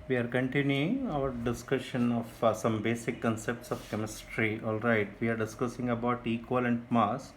We are continuing our discussion of some basic concepts of chemistry. All right, we are discussing about equivalent mass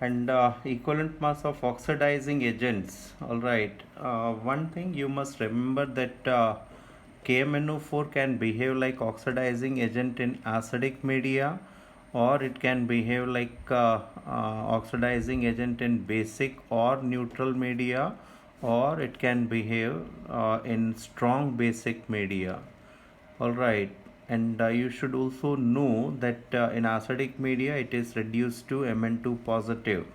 and equivalent mass of oxidizing agents. All right, one thing you must remember that KMnO4 can behave like oxidizing agent in acidic media, or it can behave like oxidizing agent in basic or neutral media, or it can behave in strong basic media. All right, and you should also know that in acidic media it is reduced to Mn2 positive.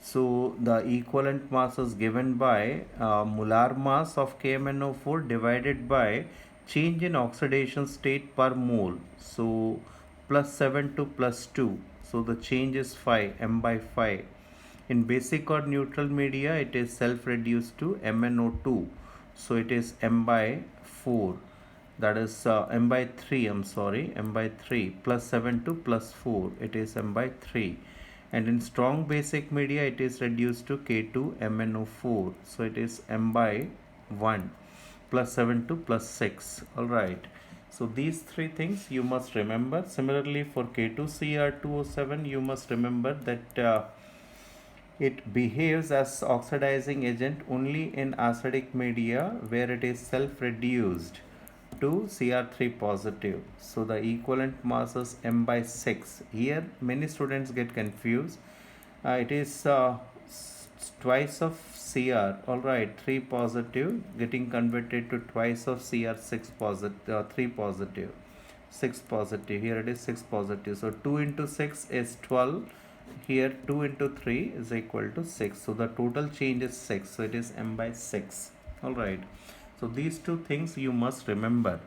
So the equivalent mass is given by molar mass of KMnO4 divided by change in oxidation state per mole. So plus 7 to plus 2. So the change is 5, m by 5. In basic or neutral media, it is self-reduced to MnO2. So it is m by 4. That is m by 3, I'm sorry, m by 3 plus 7 to plus 4. It is m by 3. And in strong basic media, it is reduced to K2MnO4. So it is m by 1 plus 7 to plus 6. Alright. So these three things you must remember. Similarly, for K2Cr2O7, you must remember that it behaves as oxidizing agent only in acidic media where it is self-reduced to Cr3 positive. So the equivalent mass is m by 6. Here many students get confused. It is twice of Cr, alright, 3 positive getting converted to twice of Cr6 positive, 3 positive, 6 positive. Here it is 6 positive. So 2 into 6 is 12. Here 2 into 3 is equal to 6. So the total change is 6. So it is m by 6. Alright. So these two things you must remember.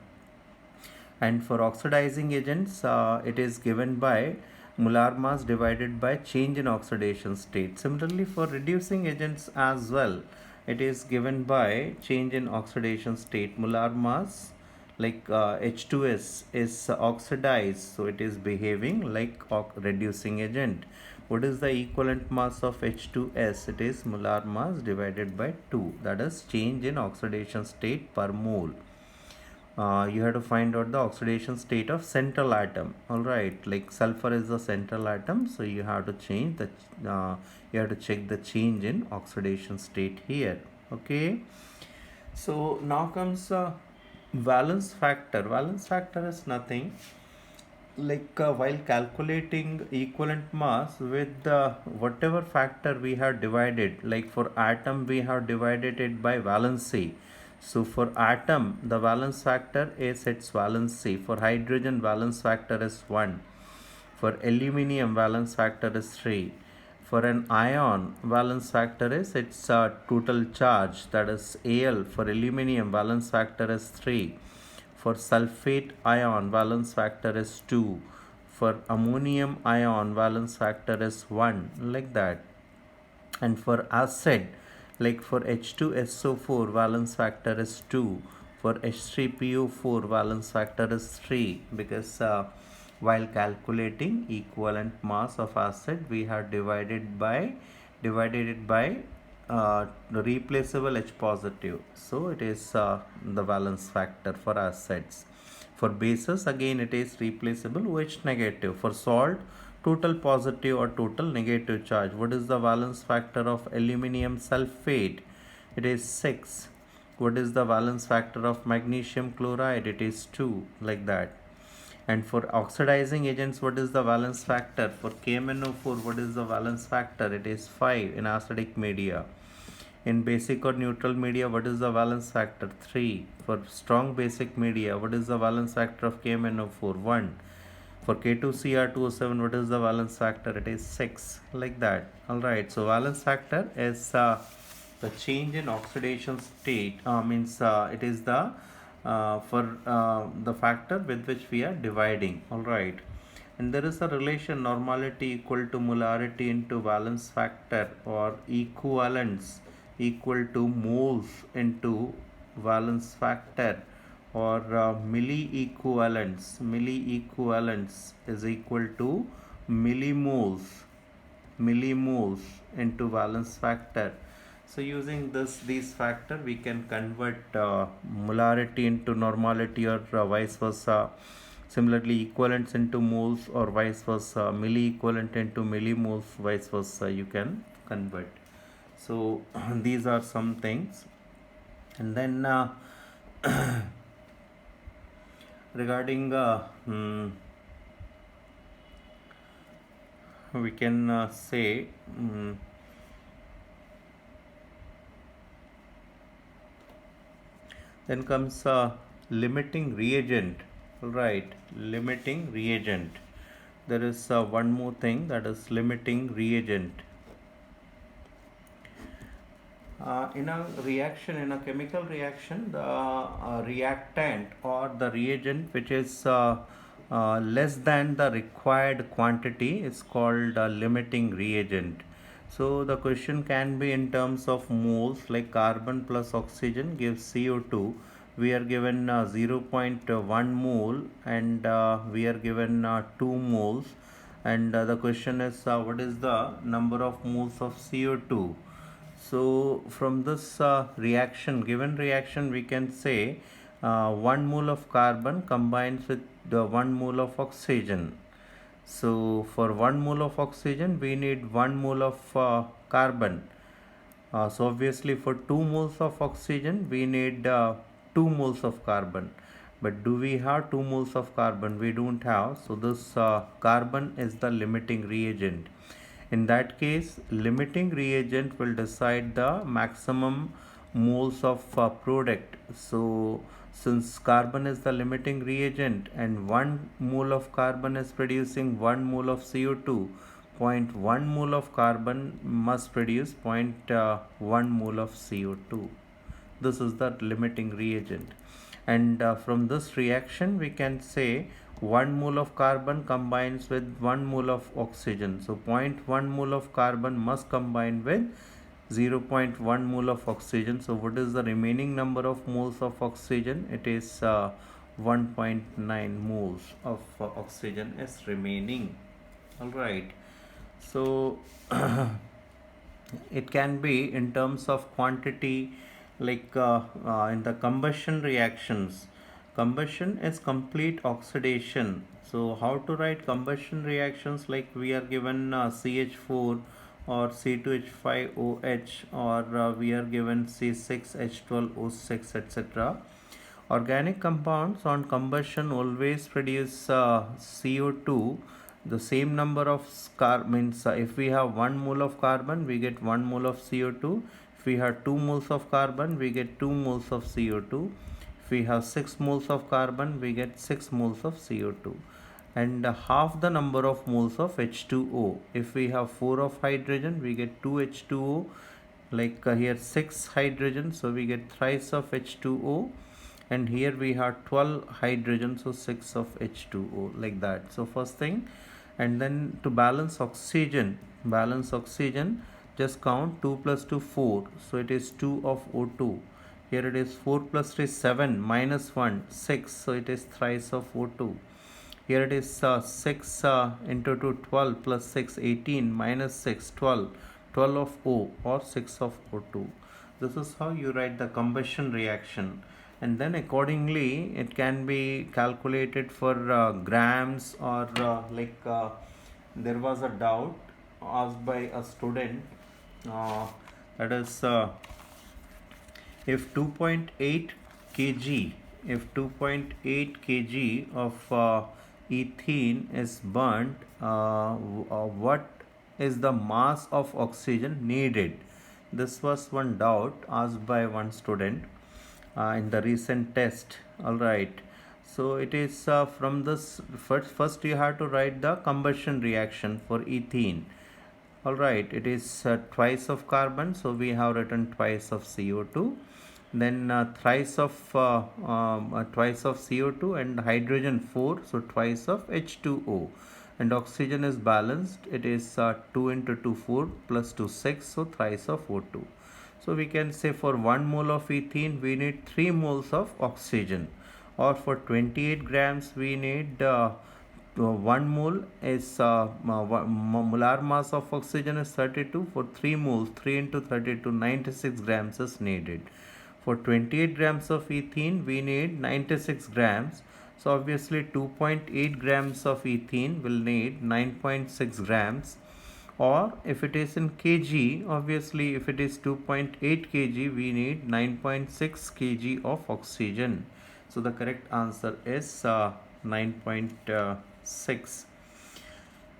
And for oxidizing agents, it is given by molar mass divided by change in oxidation state. Similarly, for reducing agents as well, it is given by change in oxidation state. Molar mass like H2S is oxidized, so it is behaving like reducing agent. What is the equivalent mass of H2S? It is molar mass divided by 2. That is change in oxidation state per mole. You have to find out the oxidation state of central atom. All right, like sulfur is the central atom, so you have to change the you have to check the change in oxidation state here. Okay, so now comes valence factor. Valence factor is nothing like while calculating equivalent mass with whatever factor we have divided, like for atom we have divided it by valency. So for atom the valence factor is its valency. For hydrogen valence factor is 1. For aluminium valence factor is 3. For an ion valence factor is its total charge, that is Al. For aluminium valence factor is 3. For sulfate ion valence factor is 2. For ammonium ion valence factor is 1, like that. And for acid, like for H2SO4 valence factor is 2. For H3PO4 valence factor is 3, because while calculating equivalent mass of acid we have divided it by replaceable H positive. So it is the valence factor for acids. For bases again it is replaceable OH negative. For salt, total positive or total negative charge. What is the valence factor of aluminium sulfate? It is 6. What is the valence factor of magnesium chloride? It is 2, like that. And for oxidizing agents, what is the valence factor? For KMnO4, what is the valence factor? It is 5 in acidic media. In basic or neutral media, what is the valence factor? 3. For strong basic media, what is the valence factor of KMnO4? 1. For K2Cr2O7, what is the valence factor? It is 6. Like that. Alright, so valence factor is the change in oxidation state. Means it is the for the factor with which we are dividing. Alright. And there is a relation normality equal to molarity into valence factor, or equivalence equal to moles into valence factor, or milli-equivalence is equal to millimoles into valence factor. So using these factor, we can convert molarity into normality, or vice versa. Similarly, equivalents into moles, or vice versa. Milli-equivalent into millimoles, vice versa. You can convert. So these are some things. And then regarding we can say then comes limiting reagent. All right, limiting reagent. There is one more thing, that is limiting reagent. In a reaction, in a chemical reaction, the reactant or the reagent which is less than the required quantity is called a limiting reagent. So the question can be in terms of moles, like carbon plus oxygen gives CO2. We are given 0.1 mole, and we are given 2 moles, and the question is what is the number of moles of CO2. So from this given reaction, we can say 1 mole of carbon combines with the 1 mole of oxygen. So for 1 mole of oxygen, we need 1 mole of carbon. So obviously for 2 moles of oxygen, we need 2 moles of carbon. But do we have 2 moles of carbon? We don't have. So this carbon is the limiting reagent. In that case, limiting reagent will decide the maximum moles of product. So since carbon is the limiting reagent and 1 mole of carbon is producing 1 mole of CO2, zero point 0.1 mole of carbon must produce 0.1 mole of CO2. This is the limiting reagent. And from this reaction, we can say 1 mole of carbon combines with 1 mole of oxygen. So 0.1 mole of carbon must combine with 0.1 mole of oxygen. So what is the remaining number of moles of oxygen? It is 1.9 moles of oxygen is remaining. All right. So it can be in terms of quantity, like in the combustion reactions. Combustion is complete oxidation. So how to write combustion reactions? Like we are given CH4 or C2H5OH, or we are given C6H12O6, etc. Organic compounds on combustion always produce CO2. The same number of means if we have 1 mole of carbon, we get 1 mole of CO2. If we have 2 moles of carbon, we get 2 moles of CO2. If we have 6 moles of carbon, we get 6 moles of CO2. And half the number of moles of H2O. If we have 4 of hydrogen, we get 2 H2O. Like here 6 hydrogen, so we get thrice of H2O. And here we have 12 hydrogen, so 6 of H2O, like that. So first thing, and then to balance oxygen, just count 2 plus 2 4, so it is 2 of O2. Here it is 4 plus 3 7, minus 1 6, so it is thrice of O2. Here it is 6 into 2 12 plus 6 18, minus 6 12, 12 of O, or 6 of O2. This is how you write the combustion reaction. And then accordingly it can be calculated for grams, or there was a doubt asked by a student, that is if 2.8 kg if 2.8 kg of ethene is burnt, what is the mass of oxygen needed? This was one doubt asked by one student in the recent test. All right, so it is from this, first you have to write the combustion reaction for ethene. All right, it is twice of carbon, so we have written twice of CO2. Then twice of CO2, and hydrogen 4, so twice of H2O. And oxygen is balanced, it is 2 into 2 4 plus 2 6, so thrice of O2. So we can say for 1 mole of ethene we need 3 moles of oxygen, or for 28 grams we need 1 mole is molar mass of oxygen is 32. For 3 moles, 3 into 32, 96 grams is needed. For 28 grams of ethene, we need 96 grams. So obviously 2.8 grams of ethene will need 9.6 grams. Or if it is in kg, obviously if it is 2.8 kg, we need 9.6 kg of oxygen. So the correct answer is 9.6.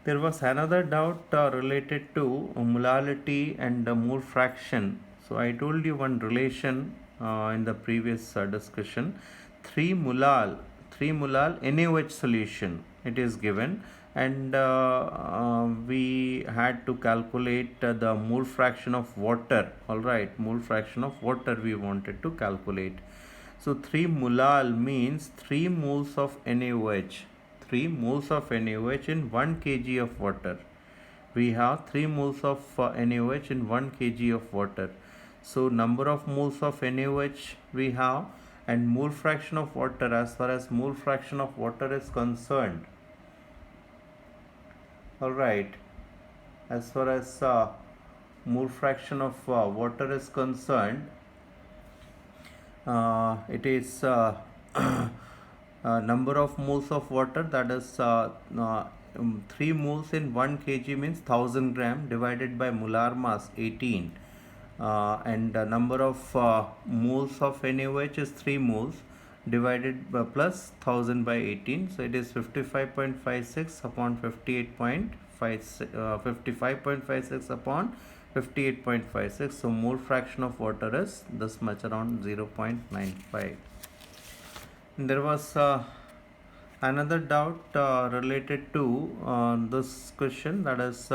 There was another doubt related to molality and mole fraction. So I told you one relation in the previous discussion. 3 molal, 3 molal NaOH solution. It is given, and we had to calculate the mole fraction of water. All right, mole fraction of water we wanted to calculate. So 3 molal means 3 moles of NaOH. 3 moles of NaOH in 1 kg of water. We have 3 moles of NaOH in 1 kg of water. So number of moles of NaOH we have, and mole fraction of water. As far as mole fraction of water is concerned, all right, as far as mole fraction of water is concerned, it is number of moles of water, that is 3 moles in 1 kg means 1000 gram divided by molar mass 18, and number of moles of NaOH is 3 moles divided by plus 1000 by 18, so it is 55.56 upon 55.56 upon 58.56. So mole fraction of water is this much, around 0.95. There was another doubt related to this question, that is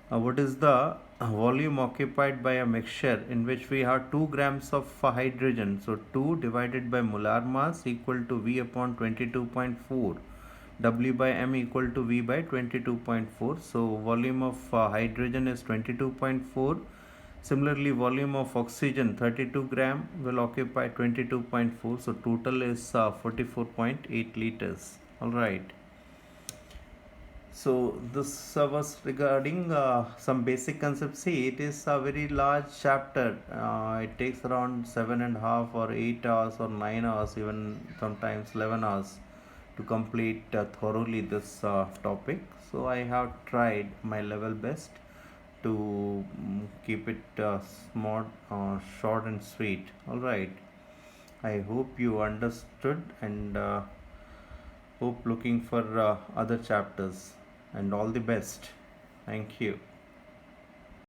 what is the volume occupied by a mixture in which we have 2 grams of hydrogen. So 2 divided by molar mass equal to V upon 22.4. W by M equal to V by 22.4. So volume of hydrogen is 22.4. Similarly, volume of oxygen 32 gram will occupy 22.4. So total is 44.8 liters. All right. So this was regarding some basic concepts. See, it is a very large chapter. It takes around 7.5 or 8 hours or 9 hours, even sometimes 11 hours to complete thoroughly this topic. So I have tried my level best to keep it small, short and sweet. All right. I hope you understood, and hope looking for other chapters, and all the best. Thank you.